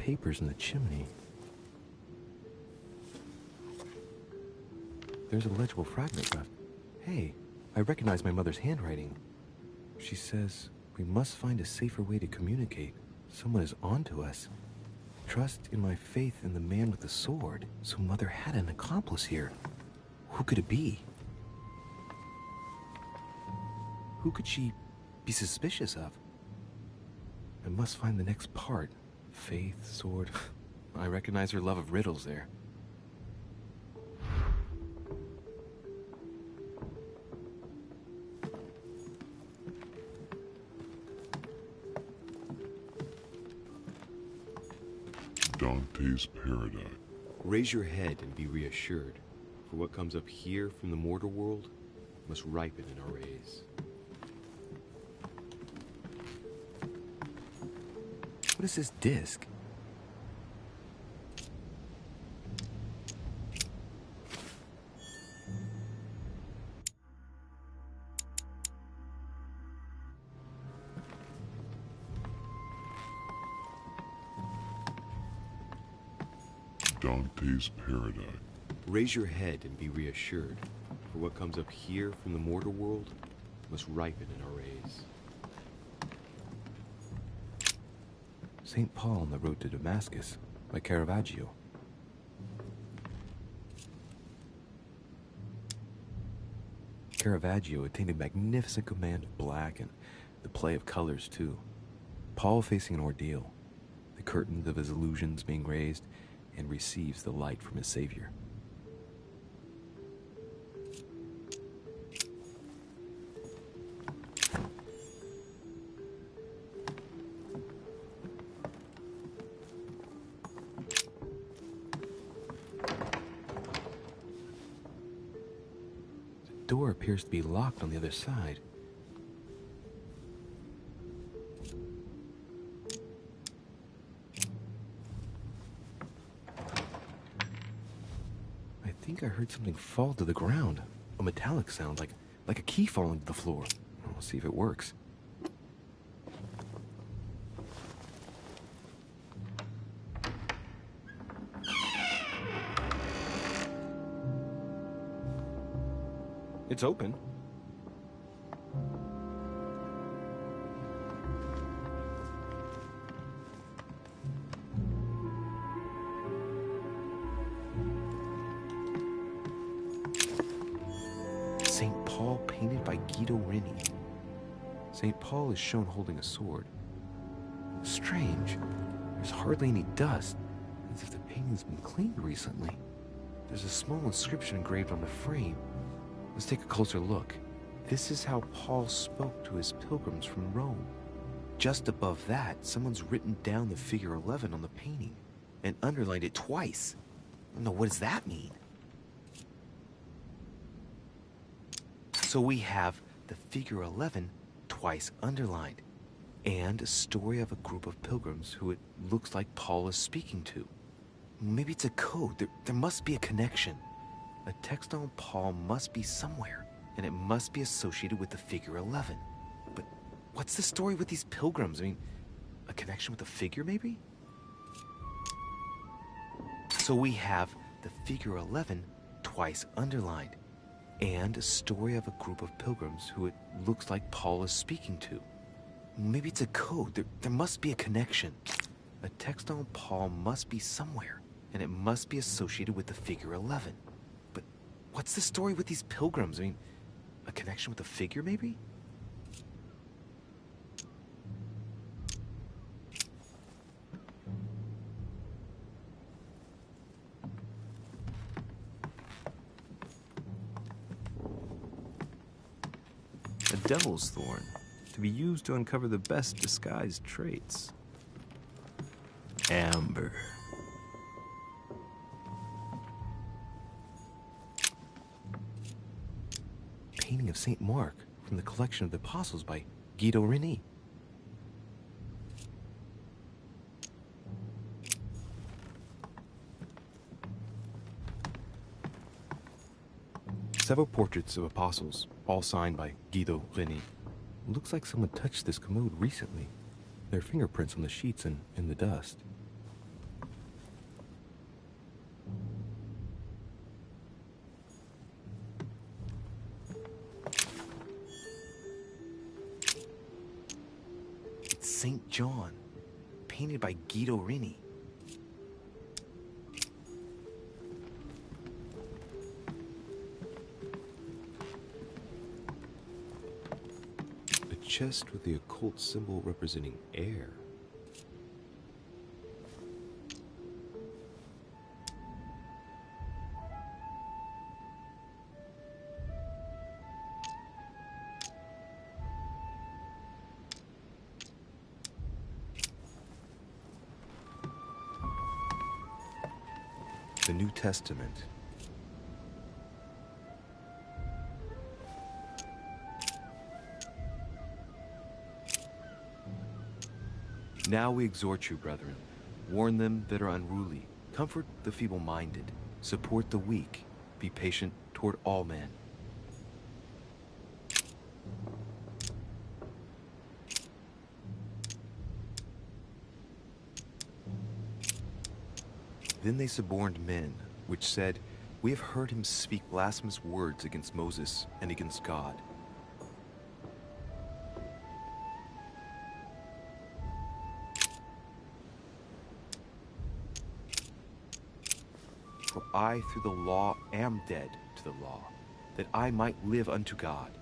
papers in the chimney. There's a legible fragment left. Hey, I recognize my mother's handwriting. She says, we must find a safer way to communicate. Someone is on to us. Trust in my faith in the man with the sword. So Mother had an accomplice here. Who could it be? Who could she be suspicious of? I must find the next part. Faith, sword. I recognize her love of riddles there. Dante's Paradise. Raise your head and be reassured, for what comes up here from the mortal world must ripen in our rays. What is this disc? Dante's Paradise. Raise your head and be reassured, for what comes up here from the mortal world must ripen in our rays. St. Paul on the Road to Damascus by Caravaggio. Caravaggio attained a magnificent command of black and the play of colors too. Paul facing an ordeal, the curtains of his illusions being raised, and receives the light from his Savior. The door appears to be locked on the other side. I think I heard something fall to the ground. A metallic sound, like a key falling to the floor. We'll see if it works. It's open. St. Paul painted by Guido Reni. St. Paul is shown holding a sword. Strange. There's hardly any dust, as if the painting's been cleaned recently. There's a small inscription engraved on the frame. Let's take a closer look. This is how Paul spoke to his pilgrims from Rome. Just above that, someone's written down the figure 11 on the painting and underlined it twice. No, what does that mean? So we have the figure 11 twice underlined, and a story of a group of pilgrims who it looks like Paul is speaking to. Maybe it's a code. There must be a connection. A text on Paul must be somewhere, and it must be associated with the figure 11. But what's the story with these pilgrims? I mean, a connection with the figure, maybe? So we have the figure 11 twice underlined, and a story of a group of pilgrims who it looks like Paul is speaking to. Maybe it's a code. There must be a connection. A text on Paul must be somewhere, and it must be associated with the figure 11. But what's the story with these pilgrims? I mean, a connection with the figure, maybe? A devil's thorn, to be used to uncover the best disguised traits. Amber. Painting of St. Mark from the collection of the Apostles by Guido Reni. Several portraits of apostles, all signed by Guido Reni. Looks like someone touched this commode recently. There are fingerprints on the sheets and in the dust. St. John, painted by Guido Reni. A chest with the occult symbol representing air. The New Testament. Now we exhort you, brethren, warn them that are unruly, comfort the feeble-minded, support the weak, be patient toward all men. Then they suborned men, which said, "We have heard him speak blasphemous words against Moses and against God." For I through the law am dead to the law, that I might live unto God.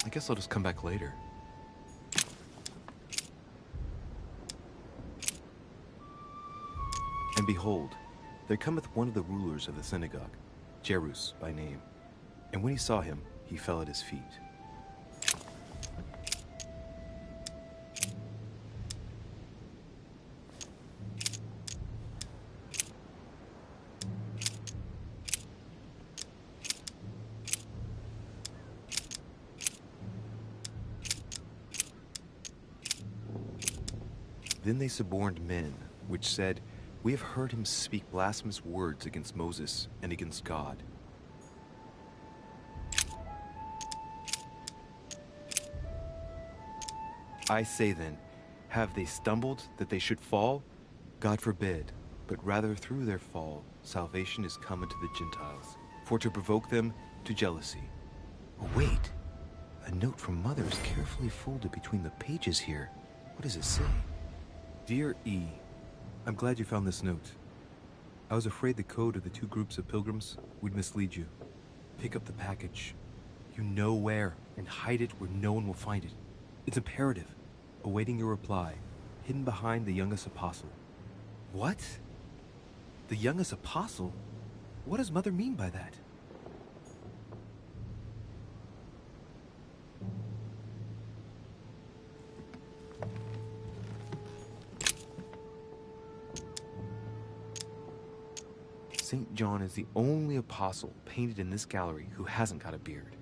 I guess I'll just come back later. And behold, there cometh one of the rulers of the synagogue, Jairus by name. And when he saw him, he fell at his feet. Then they suborned men, which said, "We have heard him speak blasphemous words against Moses and against God." I say then, have they stumbled that they should fall? God forbid, but rather through their fall, salvation is come unto the Gentiles, for to provoke them to jealousy. Oh, wait, a note from Mother is carefully folded between the pages here. What does it say? Dear E, I'm glad you found this note. I was afraid the code of the two groups of pilgrims would mislead you. Pick up the package. You know where, and hide it where no one will find it. It's imperative. Awaiting your reply, hidden behind the youngest apostle. What? The youngest apostle? What does Mother mean by that? St. John is the only apostle painted in this gallery who hasn't got a beard.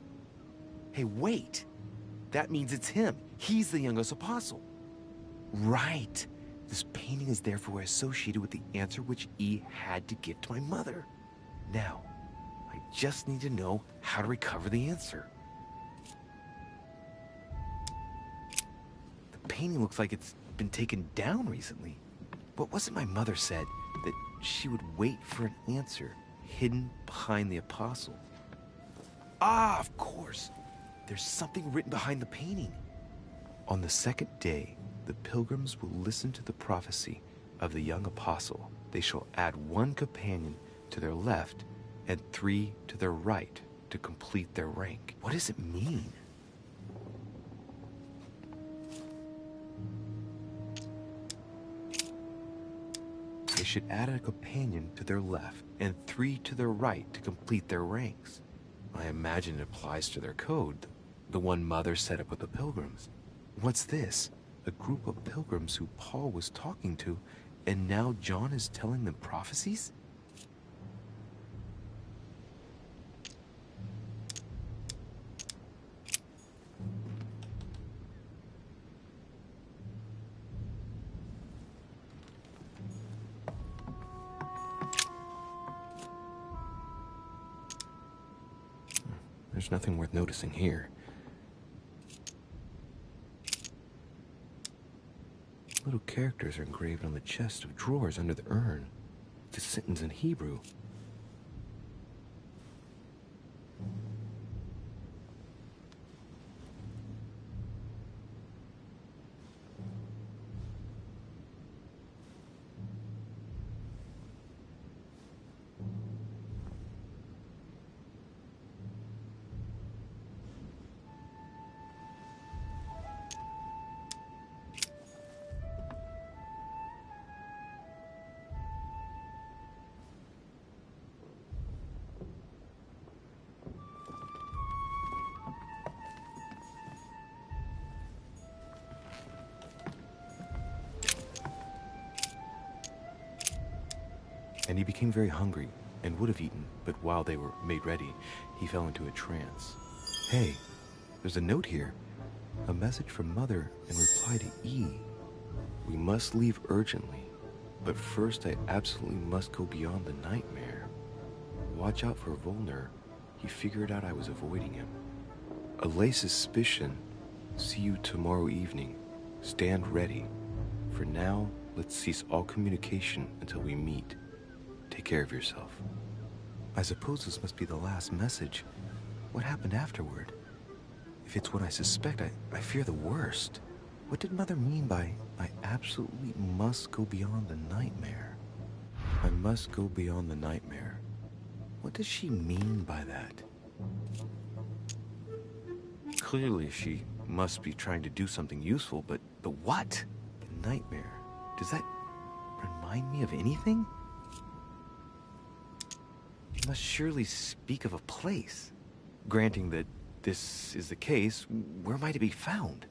Hey, wait! That means it's him. He's the youngest apostle. Right. This painting is therefore associated with the answer which E had to give to my mother. Now, I just need to know how to recover the answer. The painting looks like it's been taken down recently. But wasn't my mother said that she would wait for an answer hidden behind the apostle? Ah, of course. There's something written behind the painting. On the second day, the pilgrims will listen to the prophecy of the young apostle. They shall add one companion to their left and 3 to their right to complete their rank. What does it mean? They should add a companion to their left and 3 to their right to complete their ranks. I imagine it applies to their code, the one Mother set up with the pilgrims. What's this? A group of pilgrims who Paul was talking to, and now John is telling them prophecies? There's nothing worth noticing here. Little characters are engraved on the chest of drawers under the urn. It's a sentence in Hebrew. And he became very hungry and would have eaten, but while they were made ready, he fell into a trance. Hey, there's a note here. A message from Mother in reply to E. We must leave urgently, but first I absolutely must go beyond the nightmare. Watch out for Volner. He figured out I was avoiding him. Allay suspicion. See you tomorrow evening. Stand ready. For now, let's cease all communication until we meet. Take care of yourself. I suppose this must be the last message. What happened afterward? If it's what I suspect, I fear the worst. What did Mother mean by, I absolutely must go beyond the nightmare? I must go beyond the nightmare. What does she mean by that? Clearly she must be trying to do something useful, but what? The nightmare. Does that remind me of anything? It must surely speak of a place. Granting that this is the case, where might it be found?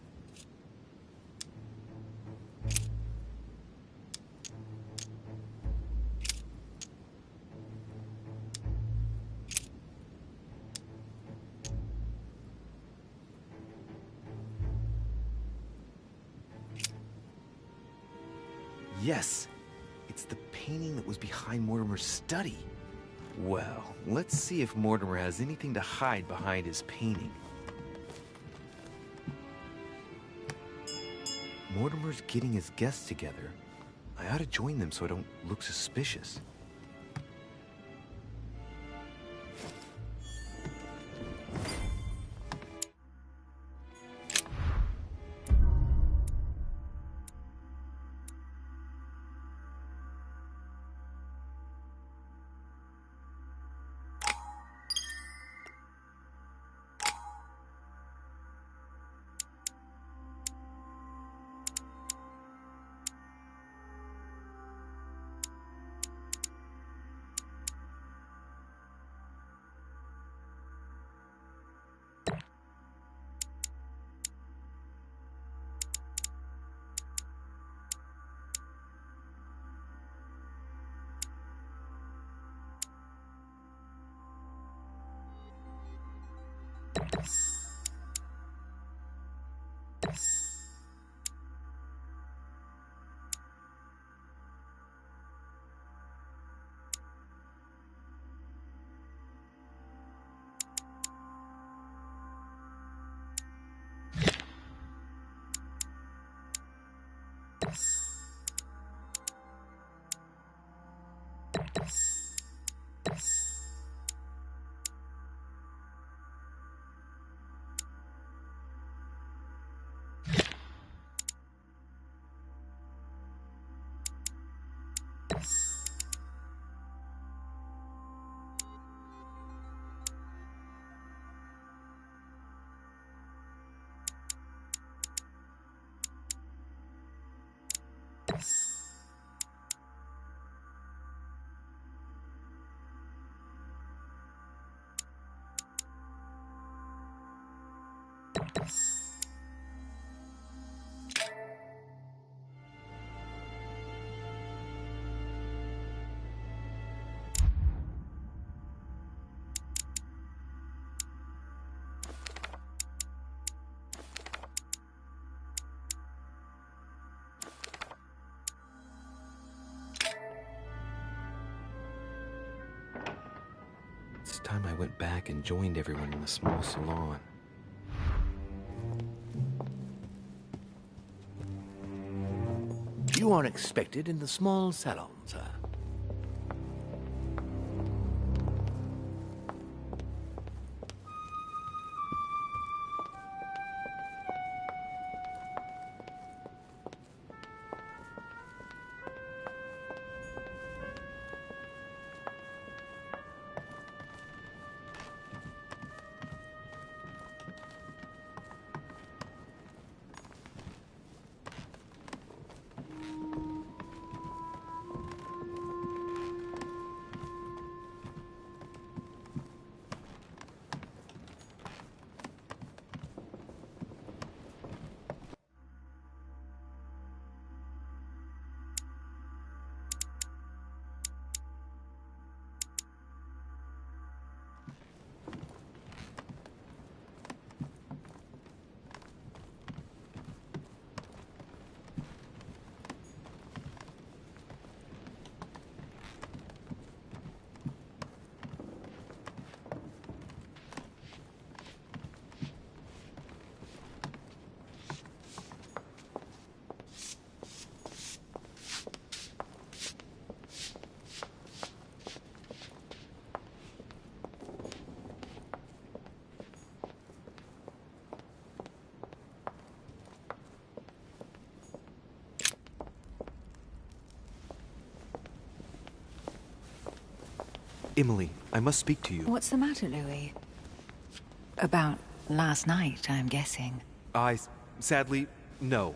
Yes, it's the painting that was behind Mortimer's study. Well, let's see if Mortimer has anything to hide behind his painting. Mortimer's getting his guests together. I ought to join them so I don't look suspicious. It's time I went back and joined everyone in the small salon. You are expected in the small salon, sir. Emily, I must speak to you. What's the matter, Louis? About last night, I'm guessing. Sadly, no.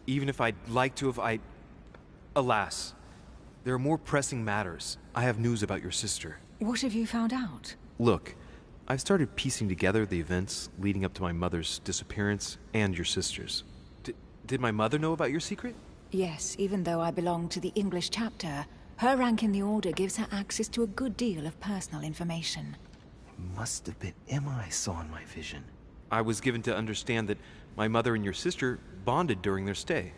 Even if I'd like to have, alas, there are more pressing matters. I have news about your sister. What have you found out? Look, I've started piecing together the events leading up to my mother's disappearance and your sister's. Did my mother know about your secret? Yes, even though I belong to the English chapter, her rank in the Order gives her access to a good deal of personal information. Must have been Emma I saw in my vision. I was given to understand that my mother and your sister bonded during their stay.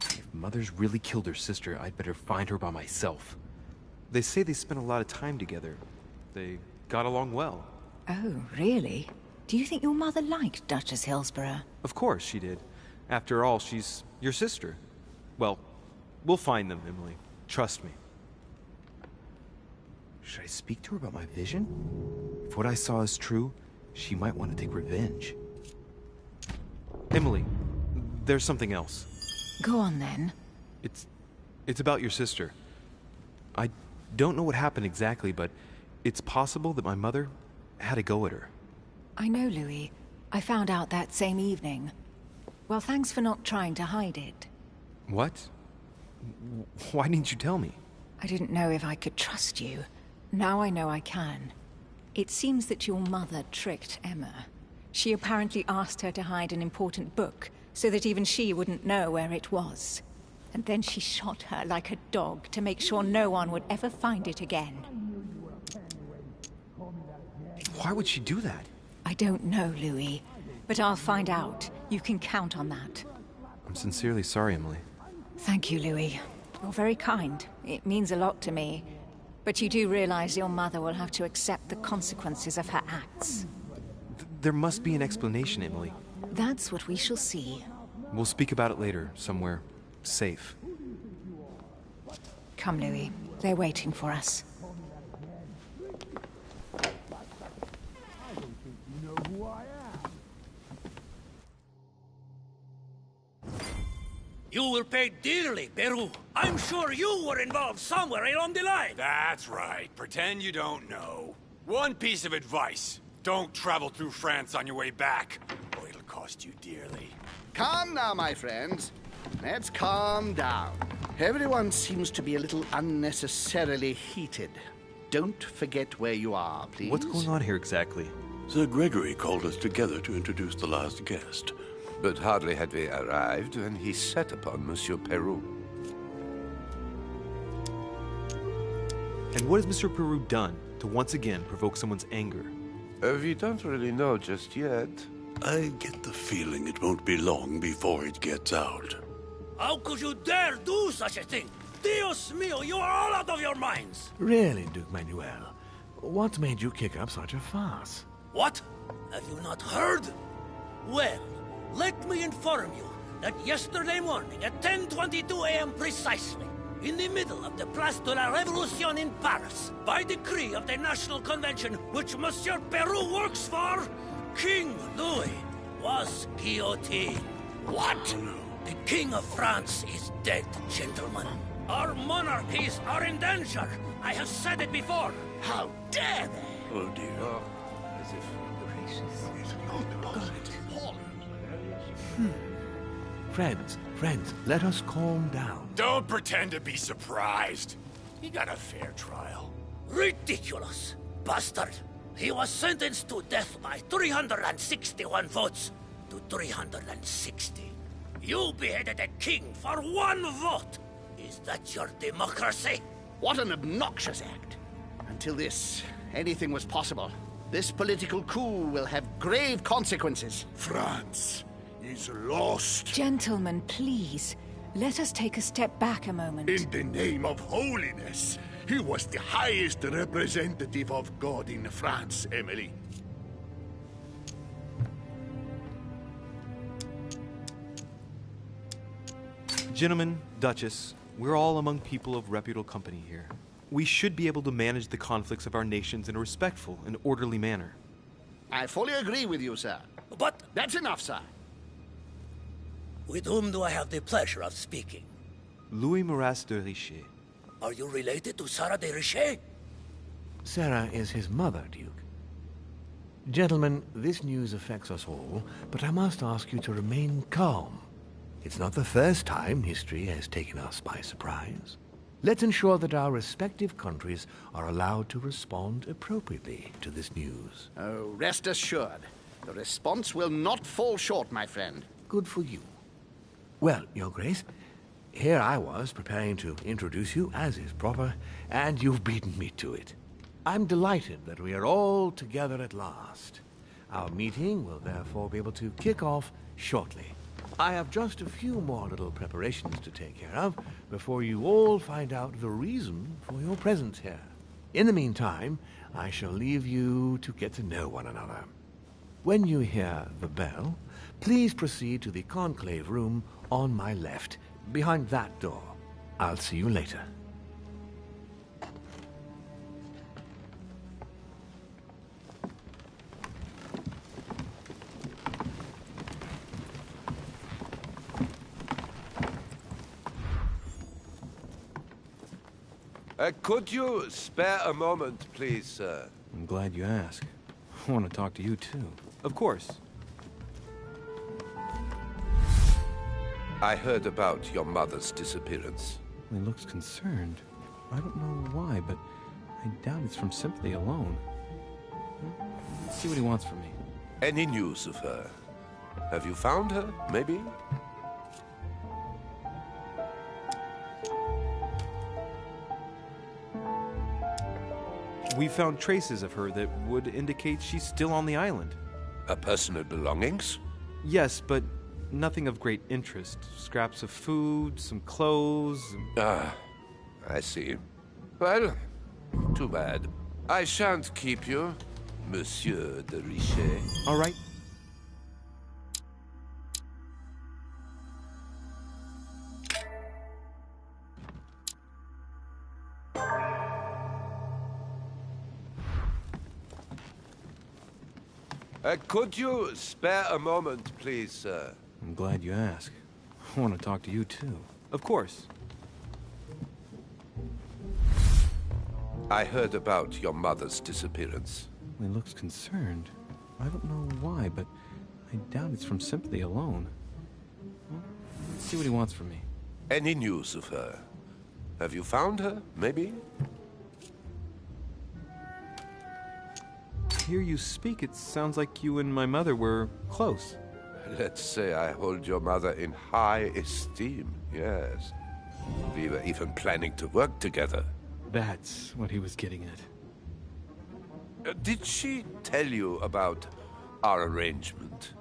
If Mother's really killed her sister, I'd better find her by myself. They say they spent a lot of time together. They got along well. Oh, really? Do you think your mother liked Duchess Hillsborough? Of course she did. After all, she's your sister. Well, we'll find them, Emily. Trust me. Should I speak to her about my vision? If what I saw is true, she might want to take revenge. Emily, there's something else. Go on, then. It's about your sister. I don't know what happened exactly, but it's possible that my mother had a go at her. I know, Louis. I found out that same evening. Well, thanks for not trying to hide it. What? Why didn't you tell me? I didn't know if I could trust you. Now I know I can. It seems that your mother tricked Emma. She apparently asked her to hide an important book, so that even she wouldn't know where it was. And then she shot her like a dog to make sure no one would ever find it again. Why would she do that? I don't know, Louis. But I'll find out. You can count on that. I'm sincerely sorry, Emily. Thank you, Louis. You're very kind. It means a lot to me. But you do realize your mother will have to accept the consequences of her acts. There must be an explanation, Emily. That's what we shall see. We'll speak about it later, somewhere safe. Come, Louis. They're waiting for us. You will pay dearly, Peru. I'm sure you were involved somewhere along the line. That's right. Pretend you don't know. One piece of advice. Don't travel through France on your way back, or it'll cost you dearly. Calm now, my friends. Let's calm down. Everyone seems to be a little unnecessarily heated. Don't forget where you are, please. What's going on here exactly? Sir Gregory called us together to introduce the last guest. But hardly had we arrived when he set upon Monsieur Peru. And what has Monsieur Peru done to once again provoke someone's anger? We don't really know just yet. I get the feeling it won't be long before it gets out. How could you dare do such a thing? Dios mío, you are all out of your minds! Really, Duke Manuel? What made you kick up such a fuss? What? Have you not heard? Well, let me inform you that yesterday morning at 10:22 a.m. precisely, in the middle of the Place de la Révolution in Paris, by decree of the National Convention which Monsieur Peru works for, King Louis was guillotined. What? The King of France is dead, gentlemen. Our monarchies are in danger. I have said it before. How dare they? Oh dear. As if Friends, let us calm down. Don't pretend to be surprised. He got a fair trial. Ridiculous. Bastard. He was sentenced to death by 361 votes to 360. You beheaded a king for one vote. Is that your democracy? What an obnoxious act. Until this, anything was possible. This political coup will have grave consequences. France is lost. Gentlemen, please. Let us take a step back a moment. In the name of holiness. He was the highest representative of God in France, Emily. Gentlemen, Duchess, we're all among people of reputable company here. We should be able to manage the conflicts of our nations in a respectful and orderly manner. I fully agree with you, sir. But That's enough, sir. with whom do I have the pleasure of speaking? Louis Maras de Richet. Are you related to Sarah de Richet? Sarah is his mother, Duke. Gentlemen, this news affects us all, but I must ask you to remain calm. It's not the first time history has taken us by surprise. Let's ensure that our respective countries are allowed to respond appropriately to this news. Oh, rest assured. The response will not fall short, my friend. Good for you. Well, Your Grace, here I was preparing to introduce you as is proper, and you've beaten me to it. I'm delighted that we are all together at last. Our meeting will therefore be able to kick off shortly. I have just a few more little preparations to take care of before you all find out the reason for your presence here. In the meantime, I shall leave you to get to know one another. When you hear the bell, please proceed to the conclave room on my left, behind that door. I'll see you later. Could you spare a moment, please, sir? I'm glad you asked. I want to talk to you, too. Of course. I heard about your mother's disappearance. He looks concerned. I don't know why, but I doubt it's from sympathy alone. Let's see what he wants from me. Any news of her? Have you found her, maybe? We found traces of her that would indicate she's still on the island. Her personal belongings? Yes, but nothing of great interest. Scraps of food, some clothes. Ah, I see. Well, too bad. I shan't keep you, Monsieur de Richet. All right. Could you spare a moment, please, sir? I'm glad you asked. I want to talk to you, too. Of course. I heard about your mother's disappearance. He looks concerned. I don't know why, but I doubt it's from sympathy alone. Well, let's see what he wants from me. Any news of her? Have you found her, maybe? Hear you speak, it sounds like you and my mother were close. Let's say I hold your mother in high esteem, yes. We were even planning to work together. That's what he was getting at. Did she tell you about our arrangement?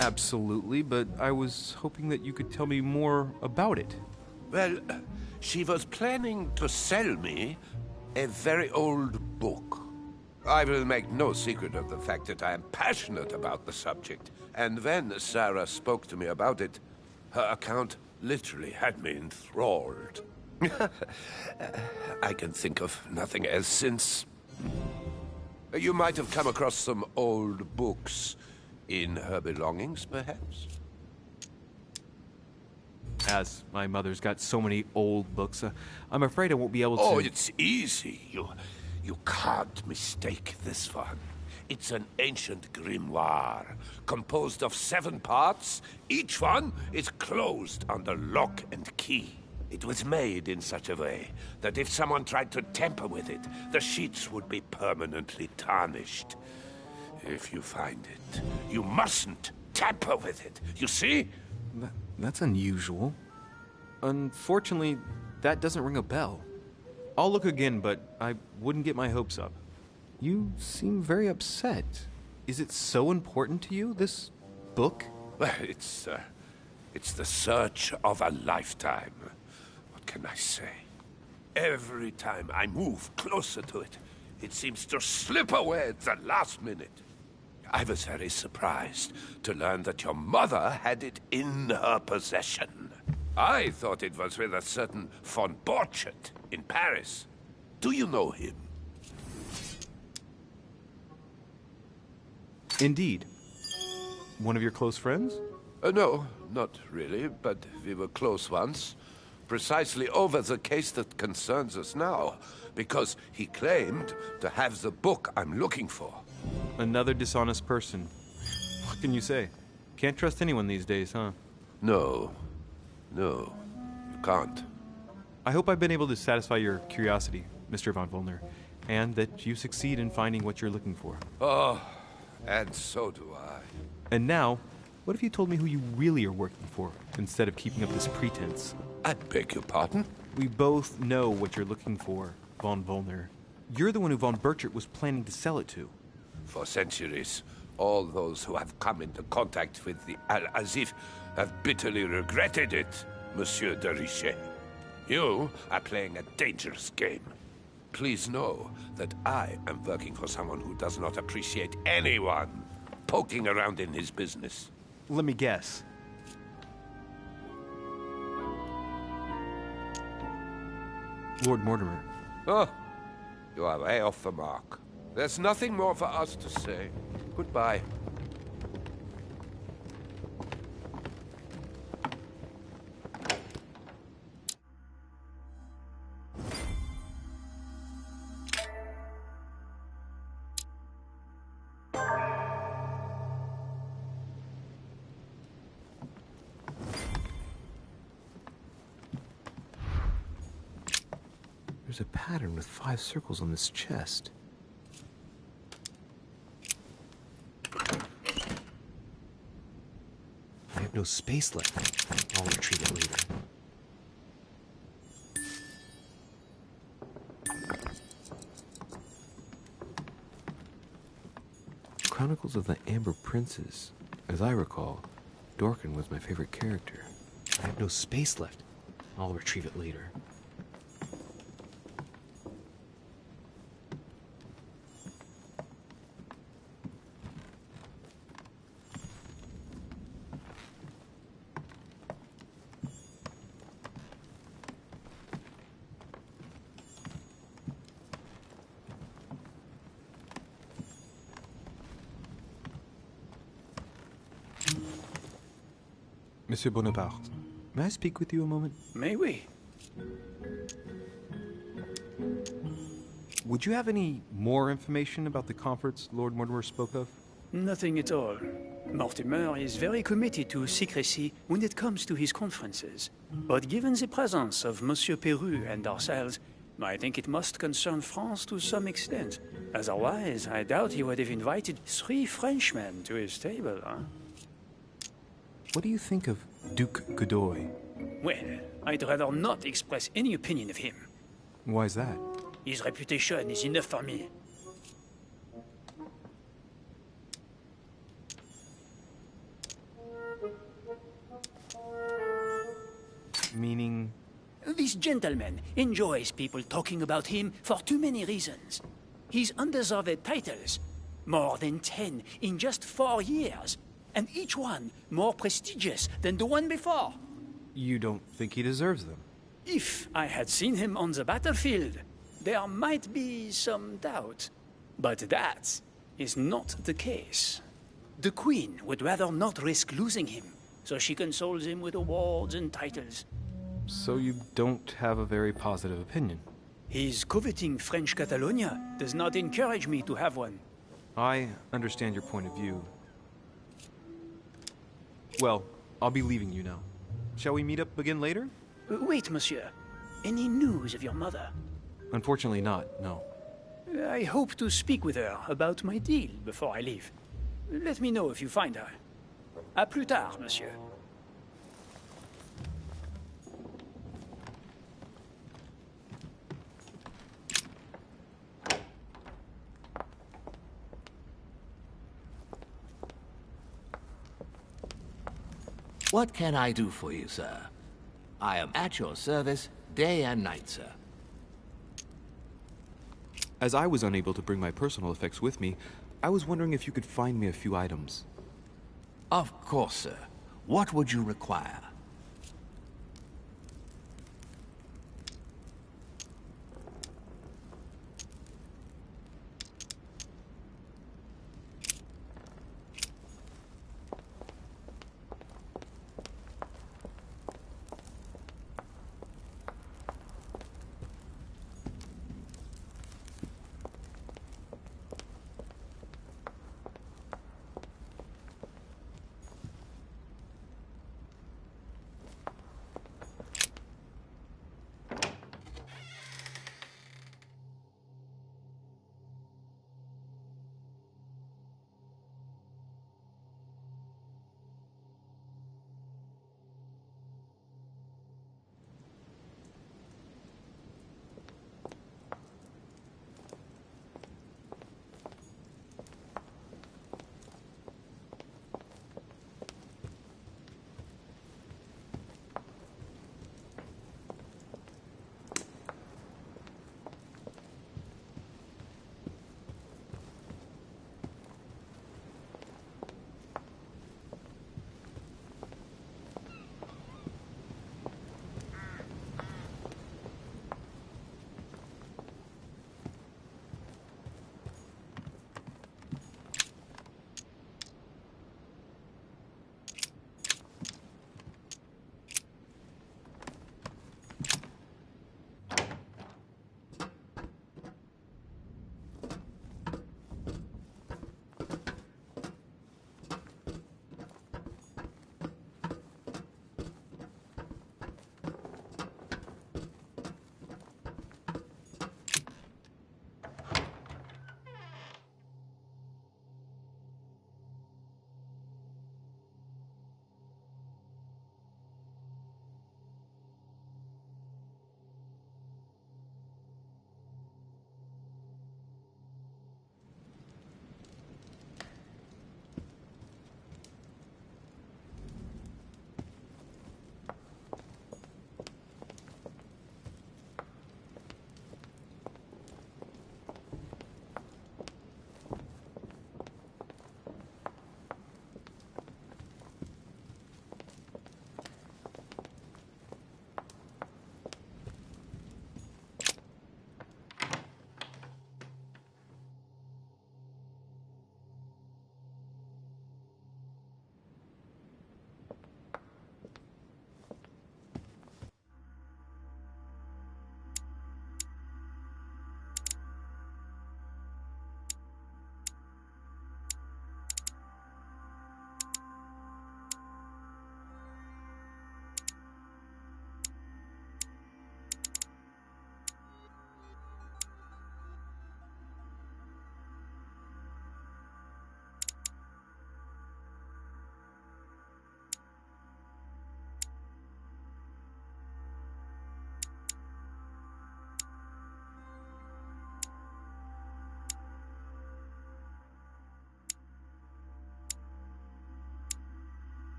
Absolutely, but I was hoping that you could tell me more about it. Well, she was planning to sell me a very old book. I will make no secret of the fact that I am passionate about the subject, and when Sarah spoke to me about it, her account literally had me enthralled. I can think of nothing else since. You might have come across some old books in her belongings, perhaps? As my mother's got so many old books, I'm afraid I won't be able to... Oh, it's easy. You can't mistake this one. It's an ancient grimoire, composed of 7 parts. Each one is closed under lock and key. It was made in such a way that if someone tried to tamper with it, the sheets would be permanently tarnished. If you find it, you mustn't tamper with it. You see? That's unusual. Unfortunately, that doesn't ring a bell. I'll look again, but I wouldn't get my hopes up. You seem very upset. Is it so important to you, this book? Well, it's the search of a lifetime. What can I say? Every time I move closer to it, it seems to slip away at the last minute. I was very surprised to learn that your mother had it in her possession. I thought it was with a certain von Borchet in Paris. Do you know him? Indeed. One of your close friends? No, not really, but we were close once. Precisely over the case that concerns us now, because he claimed to have the book I'm looking for. Another dishonest person. What can you say? Can't trust anyone these days, huh? No, you can't. I hope I've been able to satisfy your curiosity, Mr. von Wollner, and that you succeed in finding what you're looking for. Oh, and so do I. And now, what if you told me who you really are working for, instead of keeping up this pretense? I beg your pardon? We both know what you're looking for, von Wollner. You're the one who von Burchert was planning to sell it to. For centuries, all those who have come into contact with the Al-Azif have bitterly regretted it, Monsieur de Richet. You are playing a dangerous game. Please know that I am working for someone who does not appreciate anyone poking around in his business. Let me guess. Lord Mortimer. Oh, you are way off the mark. There's nothing more for us to say. Goodbye. There's a pattern with 5 circles on this chest. I have no space left. I'll retrieve it later. Chronicles of the Amber Princes. As I recall, Dorkin was my favorite character. I have no space left. I'll retrieve it later. Monsieur Bonaparte, may I speak with you a moment? May we? Would you have any more information about the conference Lord Mortimer spoke of? Nothing at all. Mortimer is very committed to secrecy when it comes to his conferences. But given the presence of Monsieur Peru and ourselves, I think it must concern France to some extent. Otherwise, I doubt he would have invited 3 Frenchmen to his table, huh? What do you think of Duke Godoy? Well, I'd rather not express any opinion of him. Why is that? His reputation is enough for me. This gentleman enjoys people talking about him for too many reasons. His undeserved titles, more than 10 in just 4 years, and each one more prestigious than the one before. You don't think he deserves them? If I had seen him on the battlefield, there might be some doubt. But that is not the case. The Queen would rather not risk losing him, so she consoles him with awards and titles. So you don't have a very positive opinion? His coveting French Catalonia does not encourage me to have one. I understand your point of view. Well, I'll be leaving you now. Shall we meet up again later? Wait, monsieur. Any news of your mother? Unfortunately not, no. I hope to speak with her about my deal before I leave. Let me know if you find her. À plus tard, monsieur. What can I do for you, sir? I am at your service day and night, sir. As I was unable to bring my personal effects with me, I was wondering if you could find me a few items. Of course, sir. What would you require?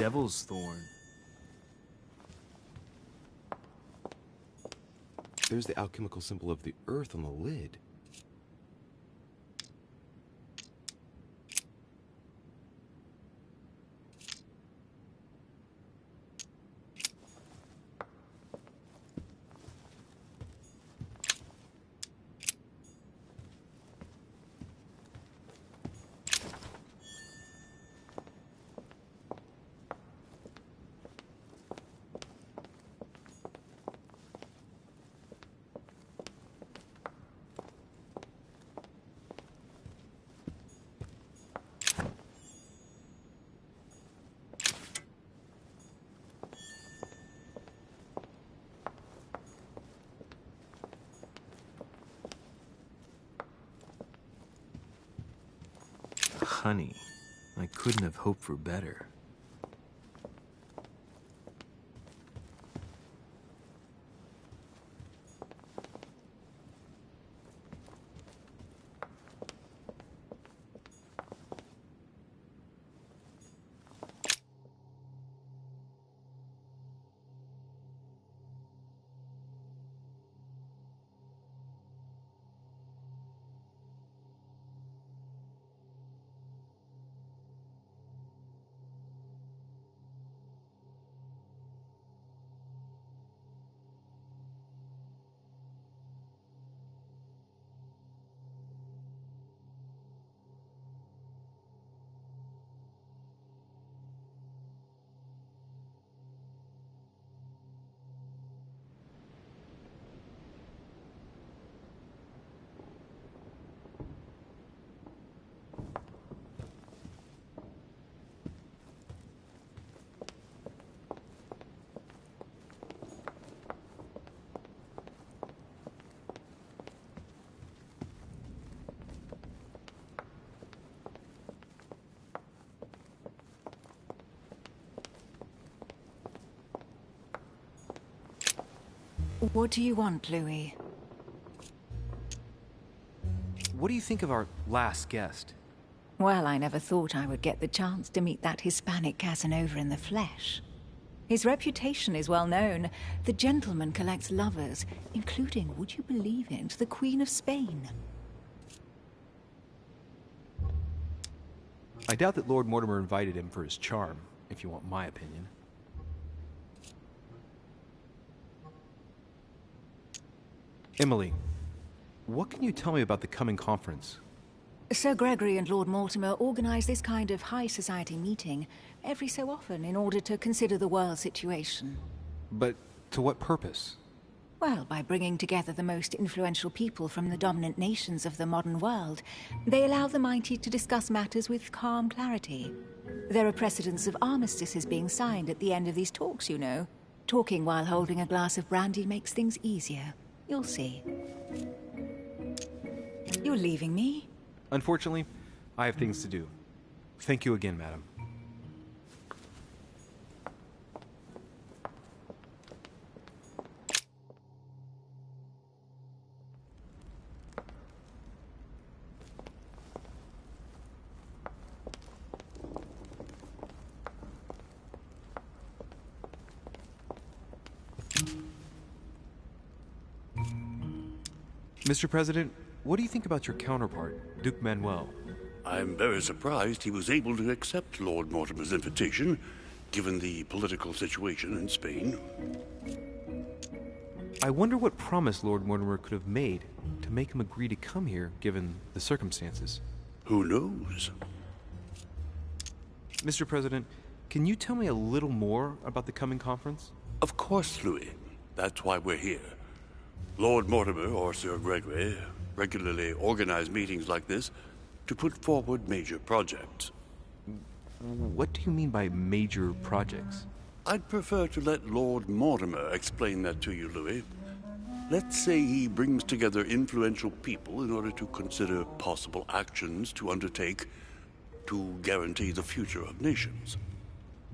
devil's thorn. There's the alchemical symbol of the earth on the lid. Honey, I couldn't have hoped for better. What do you want, Louis? What do you think of our last guest? Well, I never thought I would get the chance to meet that Hispanic Casanova in the flesh. His reputation is well known. The gentleman collects lovers, including, would you believe it, the Queen of Spain. I doubt that Lord Mortimer invited him for his charm, if you want my opinion. Emily, what can you tell me about the coming conference? Sir Gregory and Lord Mortimer organize this kind of high society meeting every so often in order to consider the world situation. But to what purpose? Well, by bringing together the most influential people from the dominant nations of the modern world, they allow the mighty to discuss matters with calm clarity. There are precedents of armistices being signed at the end of these talks, you know. Talking while holding a glass of brandy makes things easier. You'll see. You're leaving me? Unfortunately, I have things to do. Thank you again, madam. Mr. President, what do you think about your counterpart, Duke Manuel? I'm very surprised he was able to accept Lord Mortimer's invitation, given the political situation in Spain. I wonder what promise Lord Mortimer could have made to make him agree to come here, given the circumstances. Who knows? Mr. President, can you tell me a little more about the coming conference? Of course, Louis. That's why we're here. Lord Mortimer or Sir Gregory regularly organize meetings like this to put forward major projects. What do you mean by major projects? I'd prefer to let Lord Mortimer explain that to you, Louis. Let's say he brings together influential people in order to consider possible actions to undertake to guarantee the future of nations.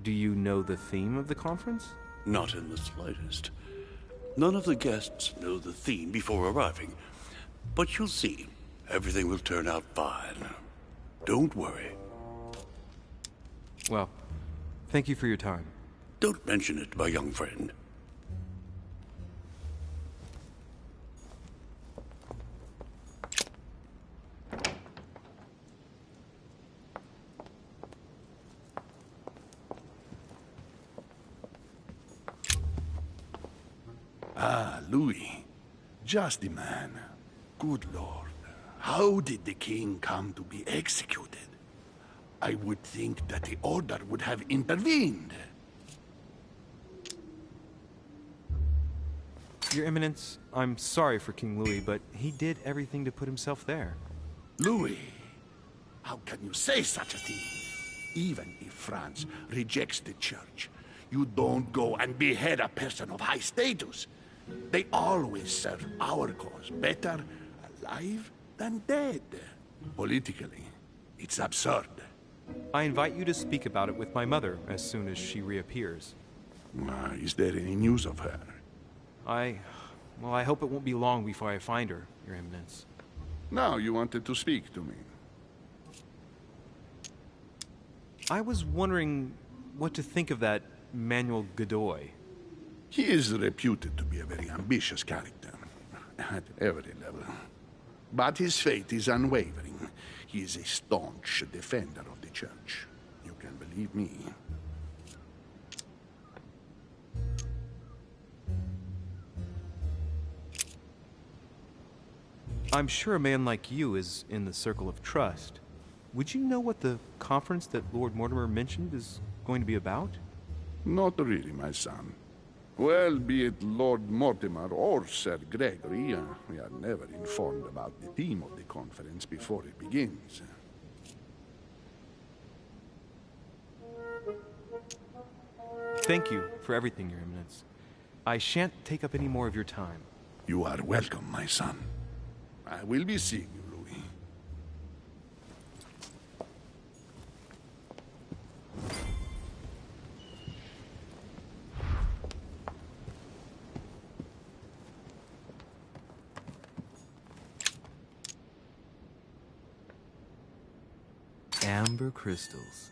Do you know the theme of the conference? Not in the slightest. None of the guests know the theme before arriving, but you'll see. Everything will turn out fine. Don't worry. Well, Thank you for your time. Don't mention it, my young friend. Ah, Louis. Just the man. Good Lord. How did the king come to be executed? I would think that the order would have intervened. Your Eminence, I'm sorry for King Louis, but he did everything to put himself there. Louis, how can you say such a thing? Even if France rejects the church, you don't go and behead a person of high status. They always serve our cause better alive than dead. Politically, it's absurd. I invite you to speak about it with my mother as soon as she reappears. Is there any news of her? Well, I hope it won't be long before I find her, Your Eminence. Now you wanted to speak to me. I was wondering what to think of that Manuel Godoy. He is reputed to be a very ambitious character, at every level. But his faith is unwavering. He is a staunch defender of the church. You can believe me. I'm sure a man like you is in the circle of trust. Would you know what the conference that Lord Mortimer mentioned is going to be about? Not really, my son. Well, be it Lord Mortimer or Sir Gregory, we are never informed about the theme of the conference before it begins. Thank you for everything, Your Eminence. I shan't take up any more of your time. You are welcome, my son. I will be seeing you, Louis. Amber crystals.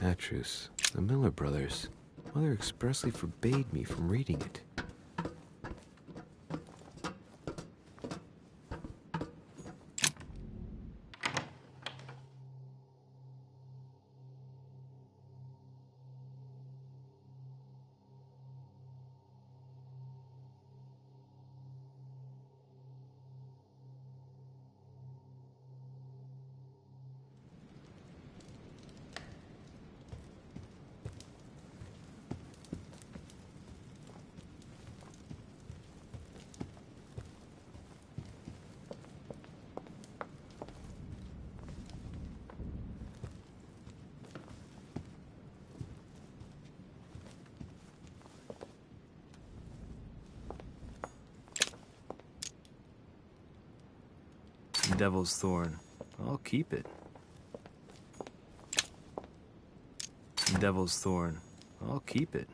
Petrus, the Miller brothers. Mother expressly forbade me from reading it. Devil's thorn. I'll keep it. Devil's thorn. I'll keep it.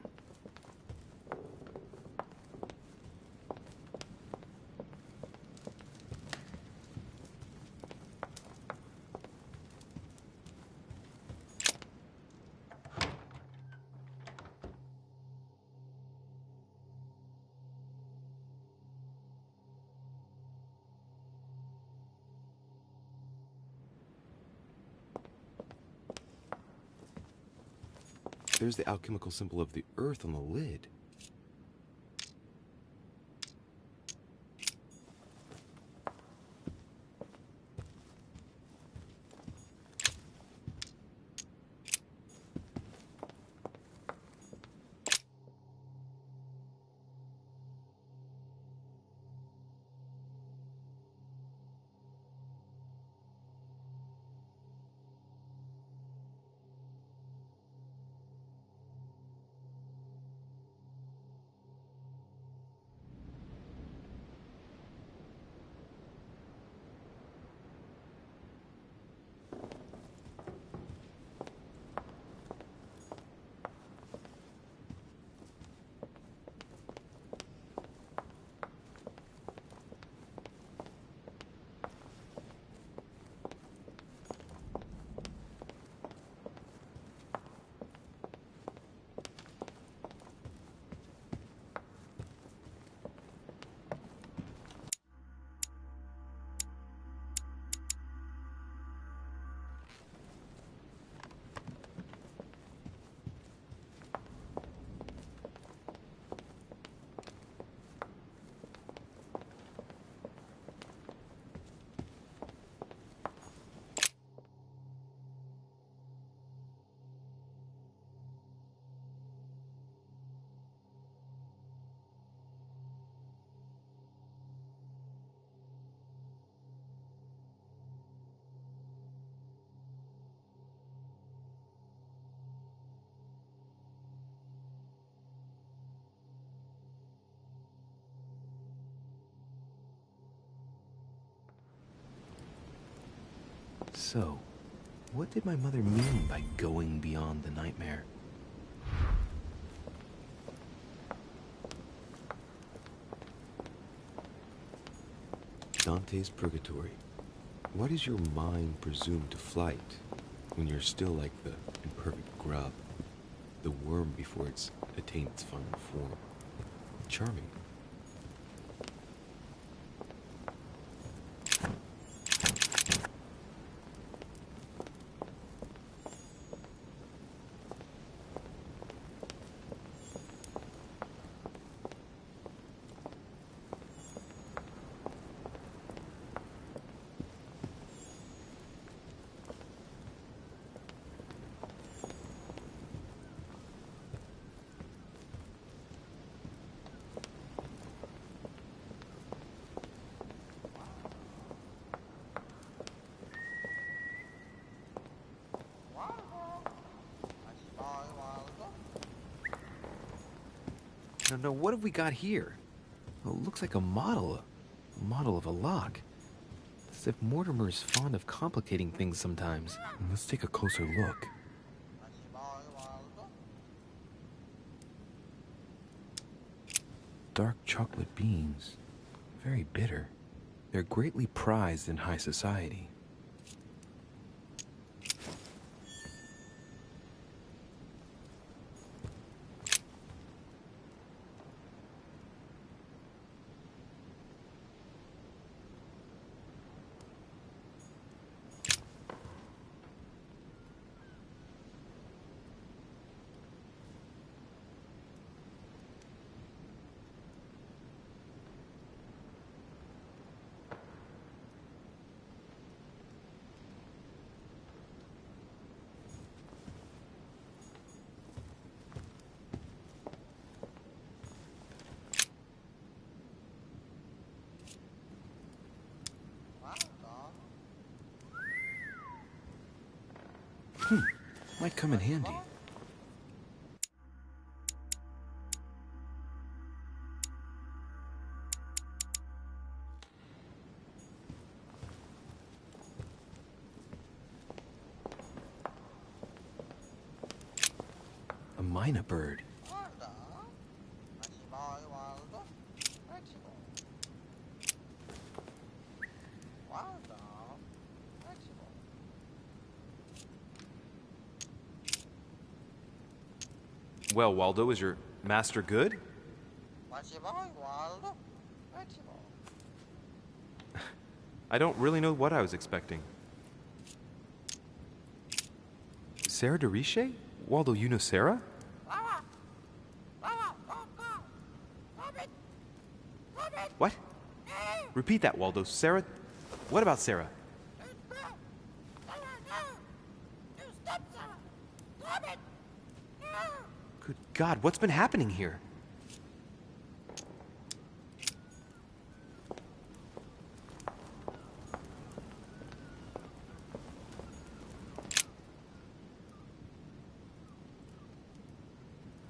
There's the alchemical symbol of the earth on the lid. So, what did my mother mean by going beyond the nightmare? Dante's Purgatory. Why does your mind presume to flight when you're still like the imperfect grub, the worm before it's attained its final form? Charming. No, what have we got here? Well, it looks like a model of a lock. As if Mortimer is fond of complicating things sometimes. Let's take a closer look. Dark chocolate beans. Very bitter. They're greatly prized in high society. Might come in handy. A myna bird. Well, Waldo, is your master good? I don't really know what I was expecting. Sarah de Riche? Waldo, you know Sarah? What? Repeat that, Waldo. Sarah? What about Sarah? Good God, what's been happening here?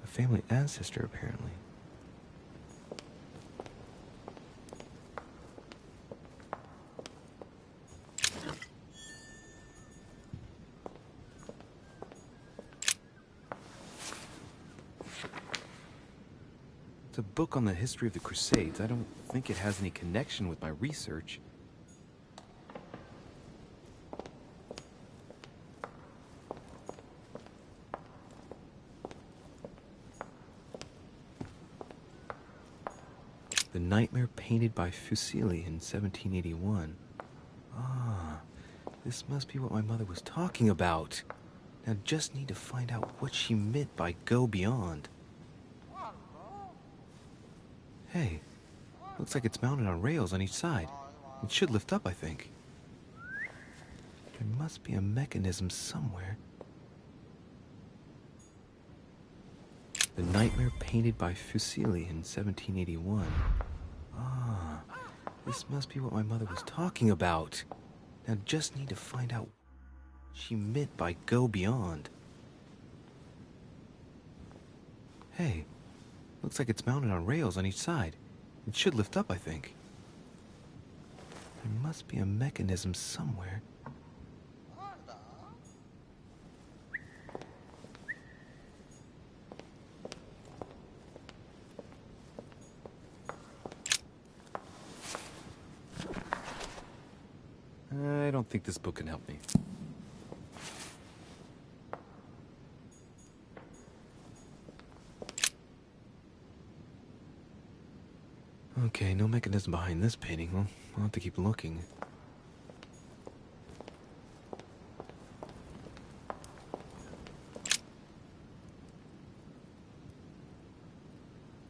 A family ancestor, apparently. It's a book on the history of the Crusades. I don't think it has any connection with my research. The Nightmare painted by Fuseli in 1781. Ah, this must be what my mother was talking about. Now just need to find out what she meant by go beyond. Hey, looks like it's mounted on rails on each side. It should lift up, I think. There must be a mechanism somewhere. The Nightmare painted by Fuseli in 1781. Ah, this must be what my mother was talking about. Now just need to find out what she meant by go beyond. Hey, looks like it's mounted on rails on each side. It should lift up, I think. There must be a mechanism somewhere. I don't think this book can help me. Okay, no mechanism behind this painting. Well, I'll have to keep looking.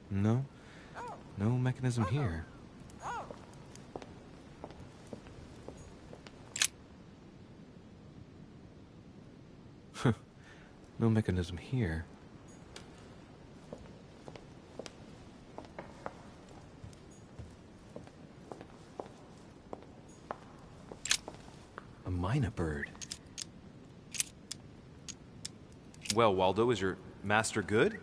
No. No mechanism here. No mechanism here. A mynah bird. Well, Waldo, is your master good?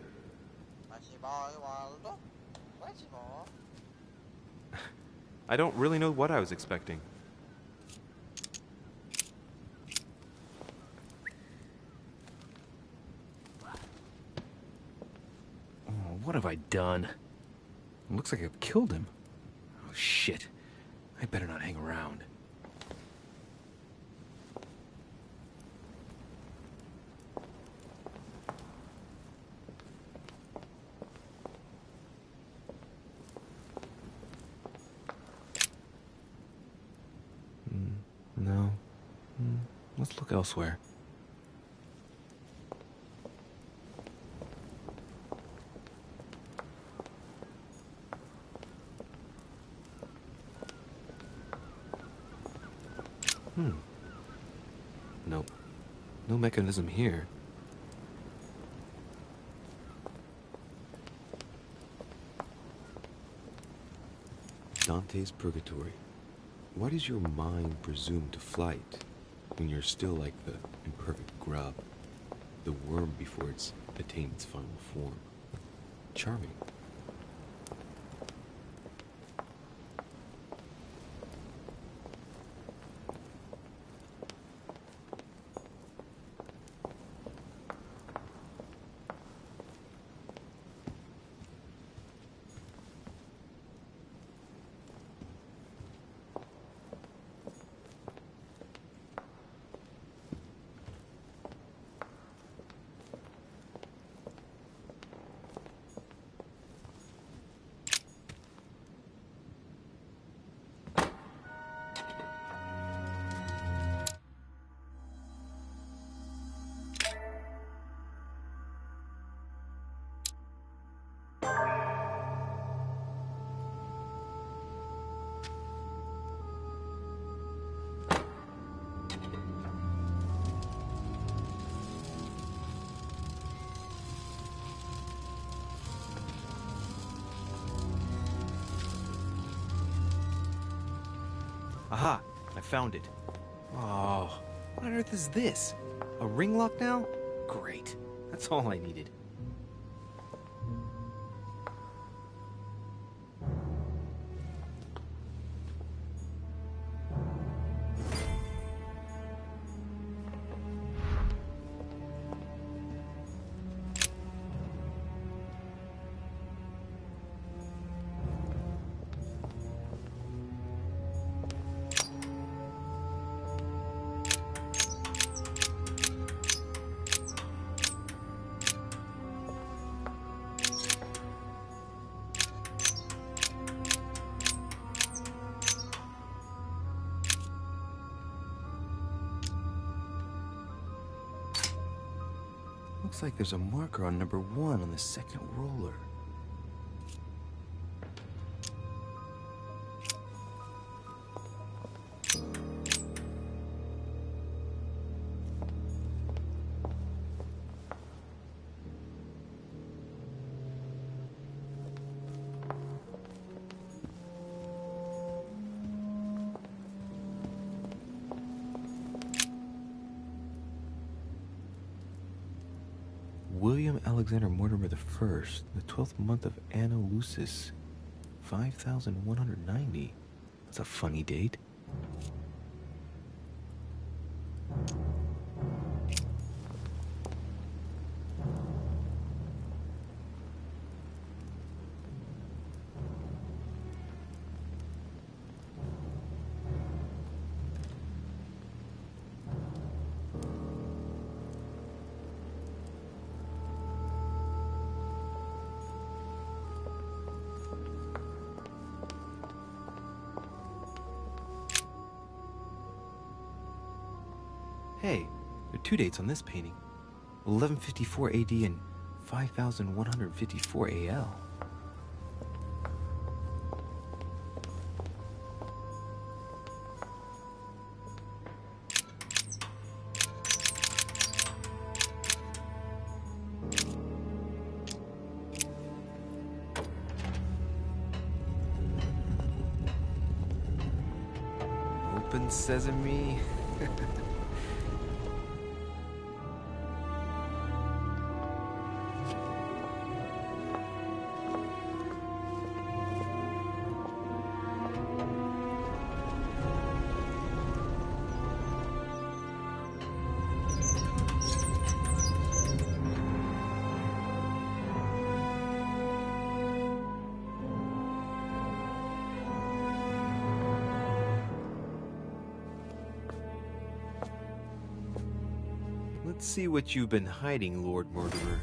I don't really know what I was expecting. Oh, what have I done? It looks like I've killed him. Oh, shit. I better not hang around. No. Let's look elsewhere. Nope. No mechanism here. Dante's Purgatory. Why does your mind presume to flight when you're still like the imperfect grub, the worm before it's attained its final form? Charming. Aha! I found it. Oh, what on earth is this? A ring lock now? Great. That's all I needed. Looks like there's a marker on number 1 on the second roller. William Alexander Mortimer the First, the 12th month of Anno Lucis, 5190. That's a funny date. Hey, there are 2 dates on this painting. 1154 AD and 5154 AL. Open sesame. Let's see what you've been hiding, Lord Murderer.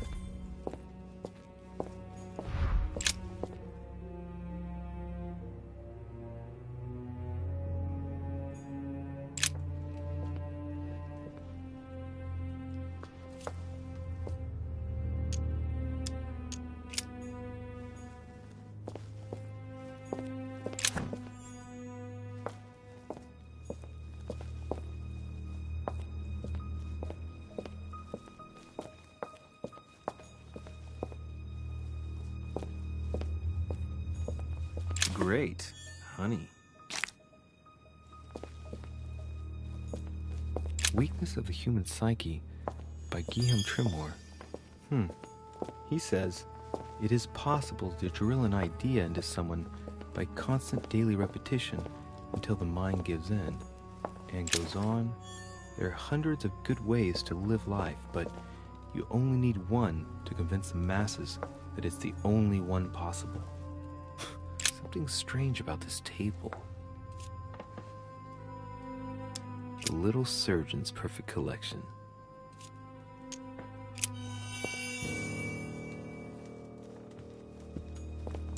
Great, honey. Weakness of the Human Psyche by Guillaume Tremor. He says, it is possible to drill an idea into someone by constant daily repetition until the mind gives in. And goes on, there are hundreds of good ways to live life, but you only need one to convince the masses that it's the only one possible. Something strange about this table. The Little Surgeon's Perfect Collection.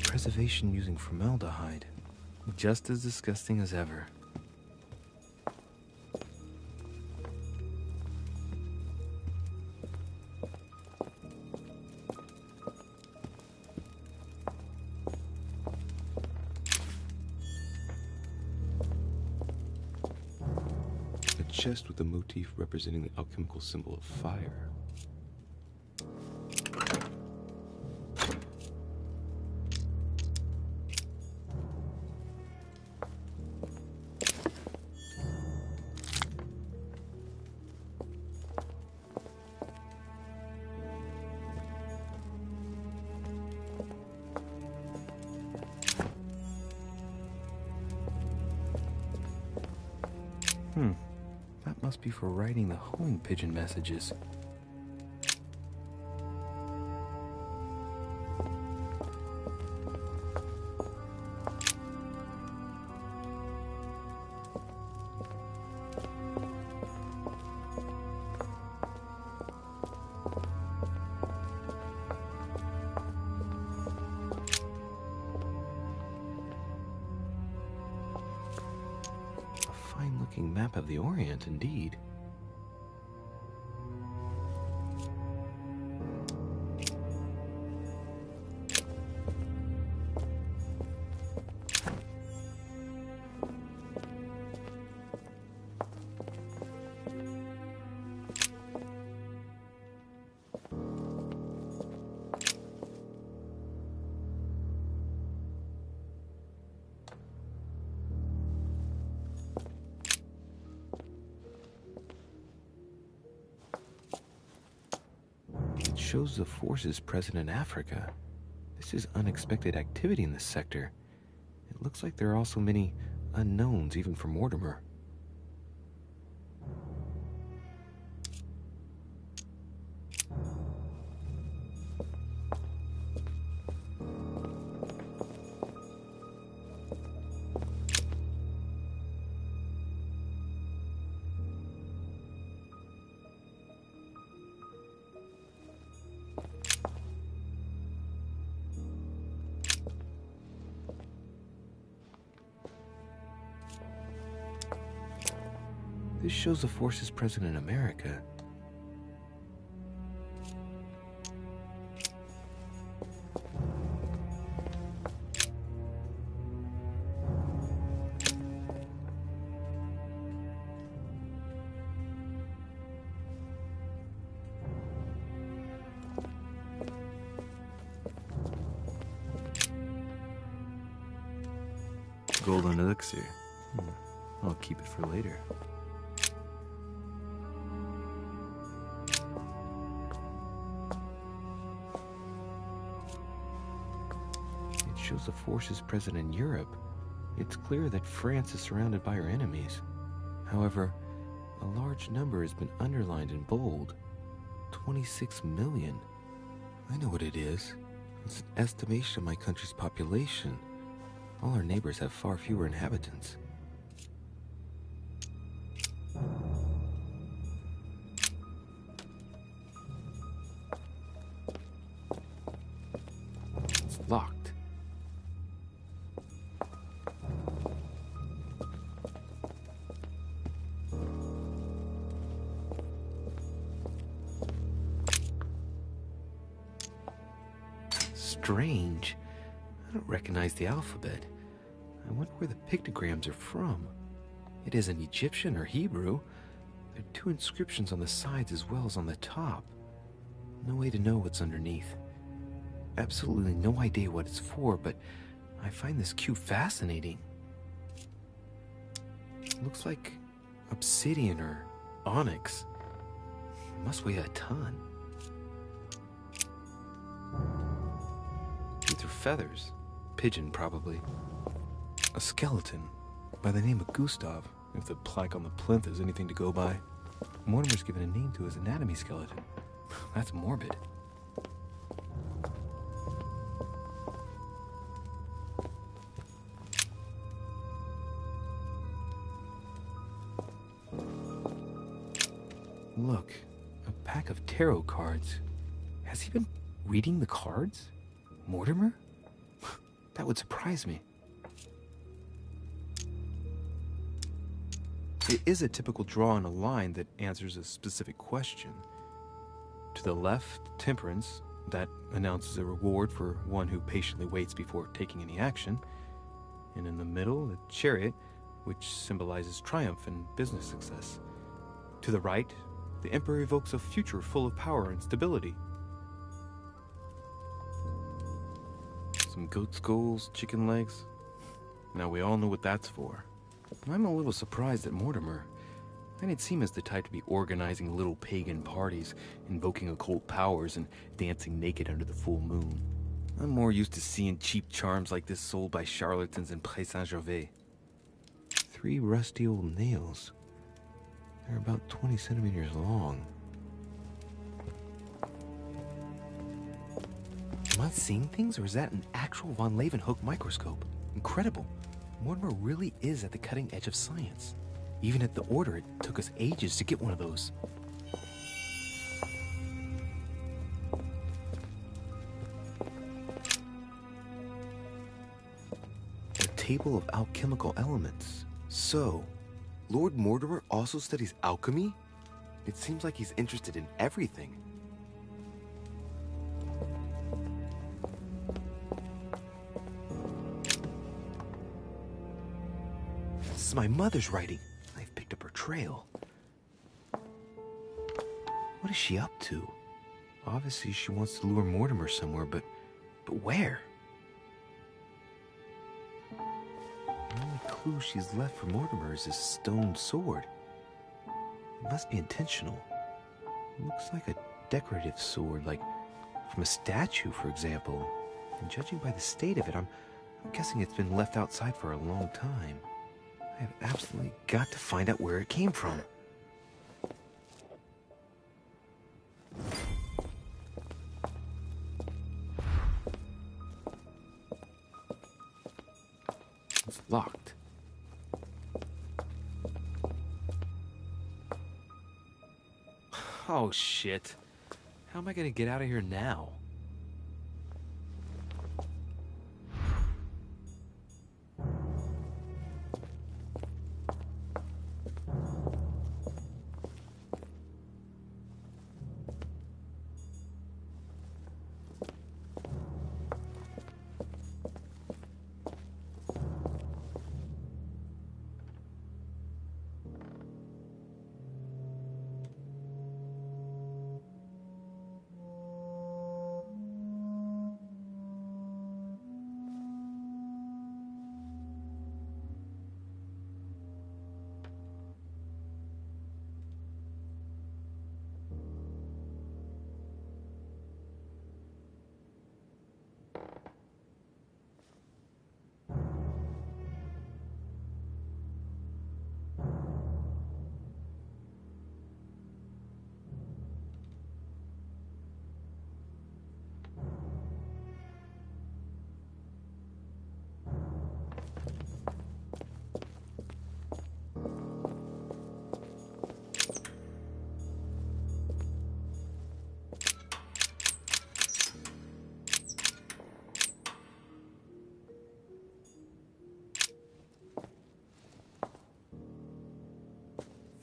Preservation using formaldehyde. Just as disgusting as ever. Chest with a motif representing the alchemical symbol of fire. That must be for writing the homing pigeon messages. Fine-looking map of the Orient, indeed. Shows the forces present in Africa. This is unexpected activity in this sector. It looks like there are also many unknowns even for Mortimer. This shows the forces present in America. Golden elixir. I'll keep it for later. It shows the forces present in Europe. It's clear that France is surrounded by her enemies. However, a large number has been underlined in bold. 26 million. I know what it is. It's an estimation of my country's population. All our neighbors have far fewer inhabitants. It's locked. Strange. I don't recognize the alphabet. I wonder where the pictograms are from. It isn't Egyptian or Hebrew. There are two inscriptions on the sides as well as on the top. No way to know what's underneath. Absolutely no idea what it's for, but I find this cube fascinating. It looks like obsidian or onyx. It must weigh a ton. These are feathers. Pigeon, probably. A skeleton by the name of Gustav, if the plaque on the plinth is anything to go by. Mortimer's given a name to his anatomy skeleton. That's morbid. Look, a pack of tarot cards. Has he been reading the cards? Mortimer? That would surprise me. It is a typical draw in a line that answers a specific question. To the left, temperance, that announces a reward for one who patiently waits before taking any action. And in the middle, the chariot, which symbolizes triumph and business success. To the right, the emperor evokes a future full of power and stability. Some goat skulls, chicken legs. Now we all know what that's for. I'm a little surprised at Mortimer. I didn't seem as the type to be organizing little pagan parties, invoking occult powers, and dancing naked under the full moon. I'm more used to seeing cheap charms like this sold by charlatans in Pré Saint-Gervais. 3 rusty old nails. They're about 20 centimeters long. Am I seeing things, or is that an actual von Leeuwenhoek microscope? Incredible. Mortimer really is at the cutting edge of science. Even at the Order, it took us ages to get one of those. A table of alchemical elements. So, Lord Mortimer also studies alchemy? It seems like he's interested in everything. This is my mother's writing. I've picked up her trail. What is she up to? Obviously, she wants to lure Mortimer somewhere, but where? The only clue she's left for Mortimer is this stone sword. It must be intentional. It looks like a decorative sword, like from a statue, for example. And judging by the state of it, I'm guessing it's been left outside for a long time. I have absolutely got to find out where it came from. It's locked. Oh, shit. How am I gonna get out of here now?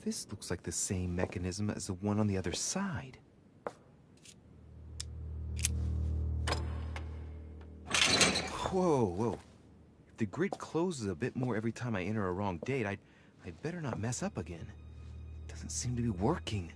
This looks like the same mechanism as the one on the other side. Whoa, whoa. If the grid closes a bit more every time I enter a wrong date, I'd better not mess up again. It doesn't seem to be working.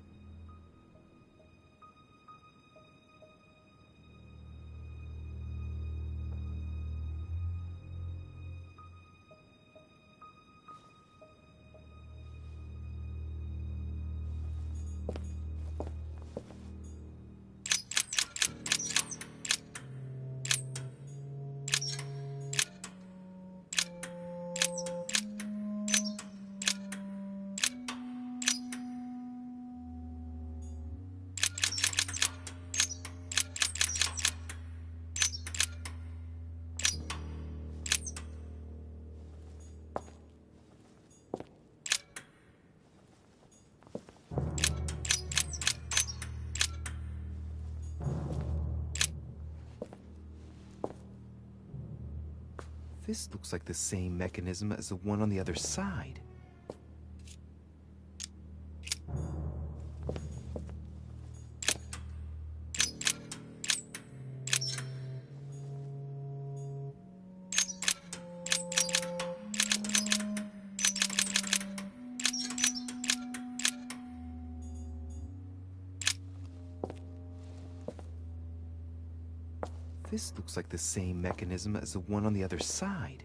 This looks like the same mechanism as the one on the other side. This looks like the same mechanism as the one on the other side.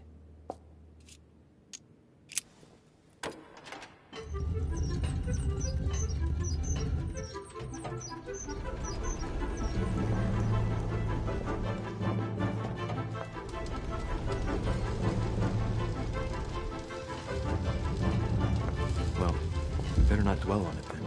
Well, better not dwell on it then.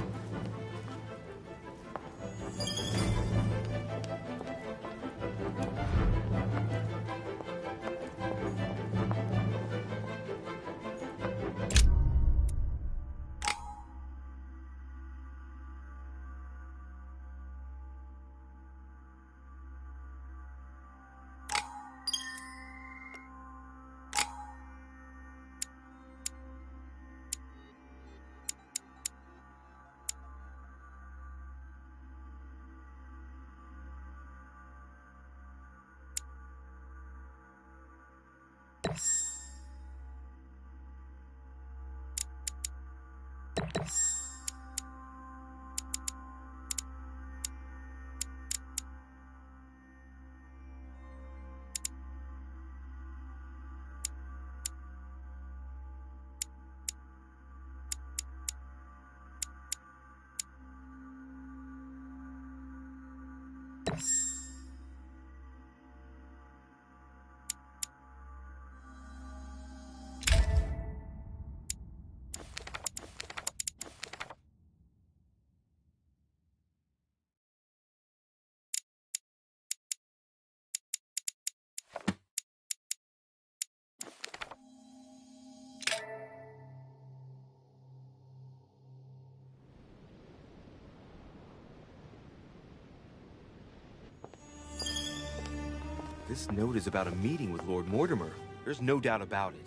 This note is about a meeting with Lord Mortimer. There's no doubt about it.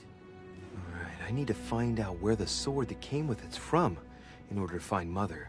All right, I need to find out where the sword that came with it's from in order to find Mother.